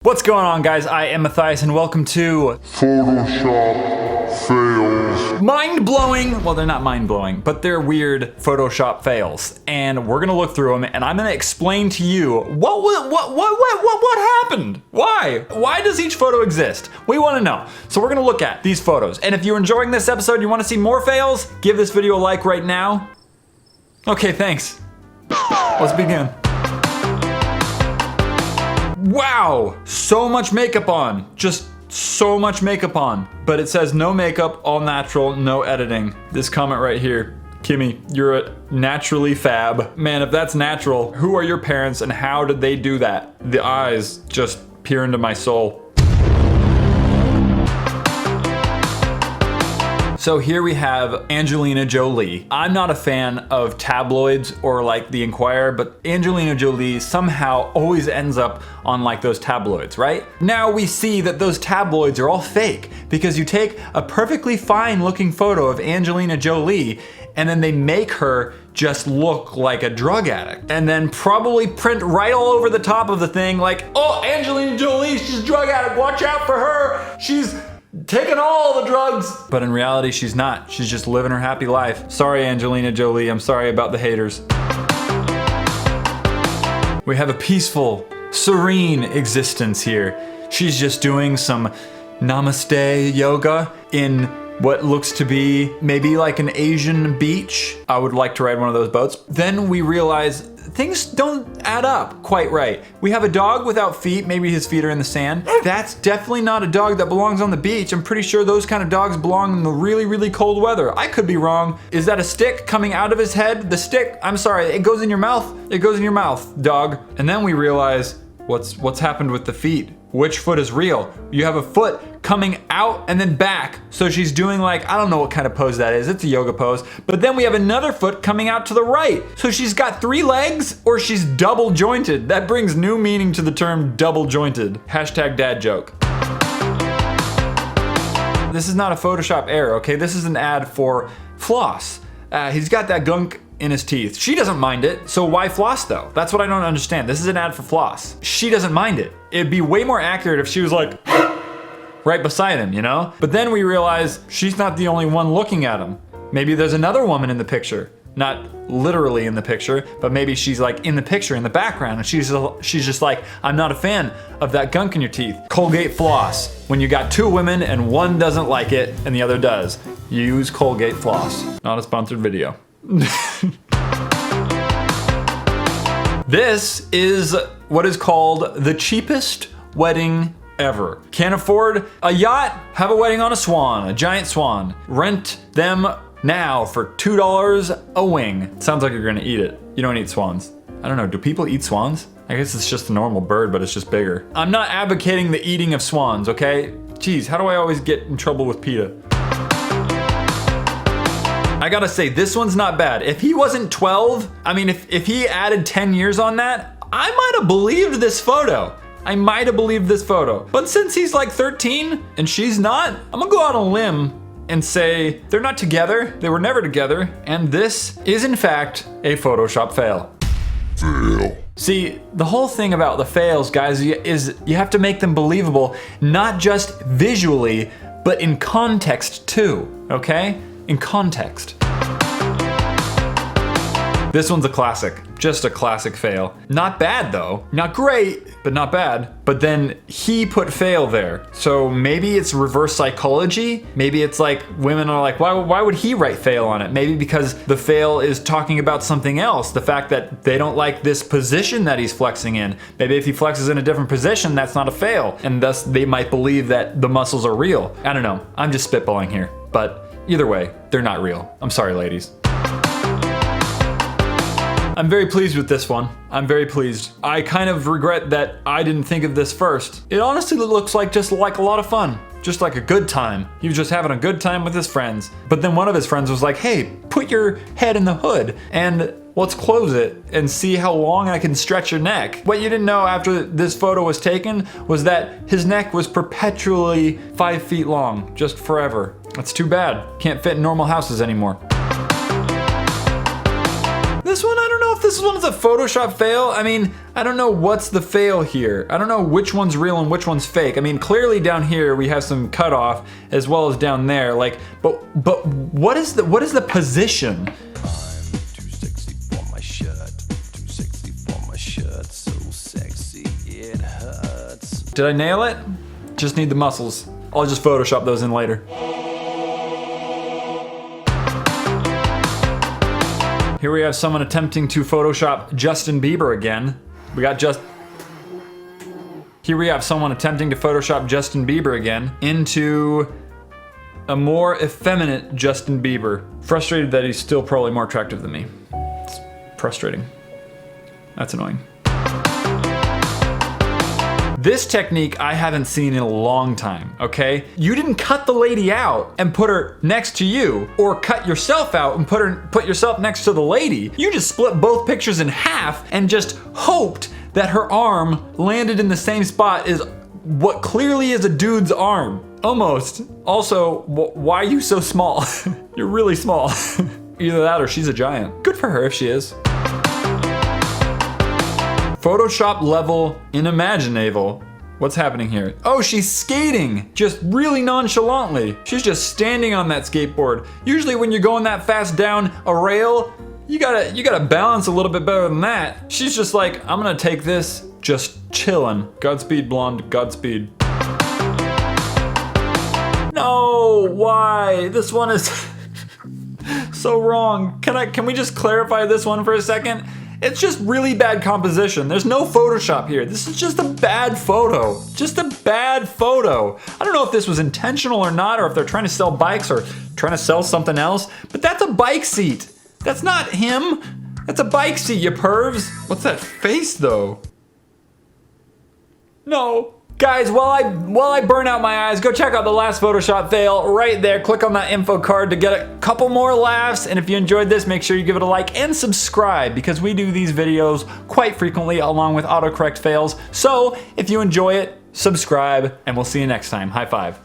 What's going on, guys? I am Matthias and welcome to Photoshop fails. mind-blowing, well, they're not mind-blowing, but they're weird Photoshop fails. And we're gonna look through them and I'm gonna explain to you what happened? Why does each photo exist? We wanna know. So we're gonna look at these photos. And if you're enjoying this episode, you wanna see more fails, give this video a like right now. Okay, thanks. Let's begin. Wow, so much makeup on, just so much makeup on. But it says no makeup, all natural, no editing. This comment right here, Kimmy, you're a naturally fab. Man, if that's natural, who are your parents and how did they do that? The eyes just peer into my soul. So here we have Angelina Jolie. I'm not a fan of tabloids or like the Inquirer, but Angelina Jolie somehow always ends up on like those tabloids, right? Now we see that those tabloids are all fake because you take a perfectly fine looking photo of Angelina Jolie and then they make her just look like a drug addict and then probably print right all over the top of the thing like, oh, Angelina Jolie, she's a drug addict, watch out for her, she's taking all the drugs. But in reality, she's not. She's just living her happy life. Sorry, Angelina Jolie. I'm sorry about the haters. We have a peaceful, serene existence here. She's just doing some namaste yoga in what looks to be maybe like an Asian beach. I would like to ride one of those boats. Then we realize things don't add up quite right. We have a dog without feet, maybe his feet are in the sand. That's definitely not a dog that belongs on the beach. I'm pretty sure those kind of dogs belong in the really, really cold weather. I could be wrong. Is that a stick coming out of his head? The stick, I'm sorry, it goes in your mouth. It goes in your mouth, dog. And then we realize what's happened with the feet. Which foot is real? You have a foot coming out and then back. So she's doing like, I don't know what kind of pose that is. It's a yoga pose. But then we have another foot coming out to the right. So she's got 3 legs or she's double jointed. That brings new meaning to the term double jointed. Hashtag dad joke. This is not a Photoshop error, okay? This is an ad for floss. He's got that gunk in his teeth. She doesn't mind it, so why floss though? That's what I don't understand. This is an ad for floss. She doesn't mind it. It'd be way more accurate if she was like right beside him, you know? But then we realize she's not the only one looking at him. Maybe there's another woman in the picture. Not literally in the picture, but maybe she's like in the picture in the background and she's just like, I'm not a fan of that gunk in your teeth. Colgate floss. When you got 2 women and one doesn't like it and the other does, you use Colgate floss. Not a sponsored video. This is what is called the cheapest wedding ever. Can't afford a yacht? Have a wedding on a swan, a giant swan. Rent them now for $2 a wing. Sounds like you're gonna eat it. You don't eat swans. I don't know, do people eat swans? I guess it's just a normal bird, but it's just bigger. I'm not advocating the eating of swans, okay? Jeez, how do I always get in trouble with PETA? I gotta say, this one's not bad. If he wasn't 12, I mean, if he added 10 years on that, I might have believed this photo. I might have believed this photo. But since he's like 13 and she's not, I'm gonna go out on a limb and say they're not together, they were never together, and this is in fact a Photoshop fail. Fail. See, the whole thing about the fails, guys, is you have to make them believable, not just visually, but in context too, okay? In context. This one's a classic, just a classic fail. Not bad though, not great, but not bad. But then he put fail there. So maybe it's reverse psychology. Maybe it's like women are like, why would he write fail on it? Maybe because the fail is talking about something else. The fact that they don't like this position that he's flexing in. Maybe if he flexes in a different position, that's not a fail. And thus they might believe that the muscles are real. I don't know, I'm just spitballing here. But either way, they're not real. I'm sorry, ladies. I'm very pleased with this one. I'm very pleased. I kind of regret that I didn't think of this first. It honestly looks like just like a lot of fun. Just like a good time. He was just having a good time with his friends. But then one of his friends was like, hey, put your head in the hood and let's close it and see how long I can stretch your neck. What you didn't know after this photo was taken was that his neck was perpetually 5 feet long, just forever. That's too bad. Can't fit in normal houses anymore. This one, I don't know if this this one's a Photoshop fail, I mean, I don't know what's the fail here. I don't know which one's real and which one's fake. I mean, clearly down here we have some cutoff as well as down there. Like, but what is the position? I'm too sexy for my shirt. Too sexy for my shirt. So sexy it hurts. Did I nail it? Just need the muscles. I'll just Photoshop those in later. Here we have someone attempting to Photoshop Justin Bieber again. Here we have someone attempting to Photoshop Justin Bieber again into a more effeminate Justin Bieber. Frustrated that he's still probably more attractive than me. It's frustrating. That's annoying. This technique I haven't seen in a long time, okay? You didn't cut the lady out and put her next to you, or cut yourself out and put yourself next to the lady. You just split both pictures in half and just hoped that her arm landed in the same spot as what clearly is a dude's arm. Almost. Also, why are you so small? You're really small. Either that or she's a giant. Good for her if she is. Photoshop level inimaginable. What's happening here? Oh, she's skating, just really nonchalantly. She's just standing on that skateboard. Usually when you're going that fast down a rail, you gotta balance a little bit better than that. She's just like, I'm gonna take this, just chillin'. Godspeed, blonde, Godspeed. No, why? This one is so wrong. Can we just clarify this one for a second? It's just really bad composition. There's no Photoshop here. This is just a bad photo. Just a bad photo. I don't know if this was intentional or not, or if they're trying to sell bikes or trying to sell something else, but that's a bike seat. That's not him. That's a bike seat, you pervs. What's that face though? No. Guys, while I burn out my eyes, go check out the last Photoshop fail right there. Click on that info card to get a couple more laughs. And if you enjoyed this, make sure you give it a like and subscribe, because we do these videos quite frequently along with autocorrect fails. So if you enjoy it, subscribe, and we'll see you next time. High five.